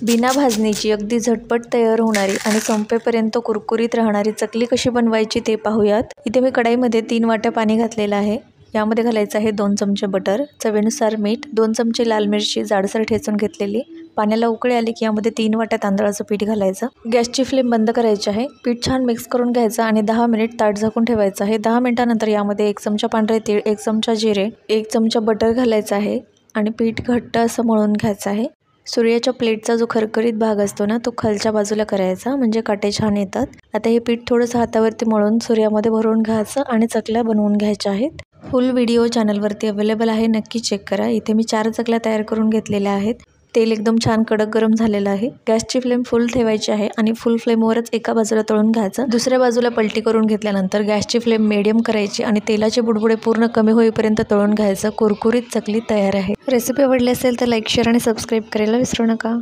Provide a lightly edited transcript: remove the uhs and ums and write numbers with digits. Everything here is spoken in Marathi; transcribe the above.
बिना भाजणीची अगदी झटपट तयार होणारी आणि संपेपर्यंत कुरकुरीत राहणारी चकली कशी बनवायची ते पाहूयात। इथे मी कढईमध्ये 3 वाट्या पाणी घातलेलं आहे। यामध्ये घालायचं आहे 2 चमचे बटर, चवीनुसार मीठ, 2 चमचे लाल मिरची जाडसर ठेचून घेतलेली। पाण्याला उकळी आली की यामध्ये 3 वाट्या तांदळाचं पीठ घालायचं। गॅसची फ्लेम बंद करायची आहे। पीठ छान मिक्स करून घ्यायचं आणि 10 मिनिट ताट झाकून ठेवायचं आहे। 10 मिनिटानंतर यामध्ये 1 चमचा पांढरे तीळ, 1 चमचा जिरे, 1 चमचा बटर घालायचं आहे आणि पीठ घट्ट असं मळून घ्यायचं आहे। सूर्याच्या प्लेटचा जो खरखरीत भाग असतो ना, तो खालच्या बाजूला करायचा म्हणजे काटे छान येतात। आता हे पीठ थोडंसं हातावरती मळून सूर्यामध्ये भरून घ्यायचं आणि चकल्या बनवून घ्यायच्या आहेत। फुल व्हिडिओ चॅनलवरती अवेलेबल आहे, नक्की चेक करा। इथे मी 4 चकल्या तयार करून घेतलेल्या आहेत। तेल एकदम छान कडक गरम झालेलं आहे। गॅसची फ्लेम फुल ठेवायची आहे आणि फुल फ्लेमवरच एका बाजूला तळून घ्यायचं। दुसऱ्या बाजूला पलटी करून घेतल्यानंतर गॅसची फ्लेम मीडियम करायची आणि तेलाचे बुडबुडे पूर्ण कमी होईपर्यंत तळून घ्यायचं। कुरकुरीत चकली तयार आहे। रेसिपी आवडली असेल तर लाईक, शेअर आणि सबस्क्राईब करायला विसरू नका।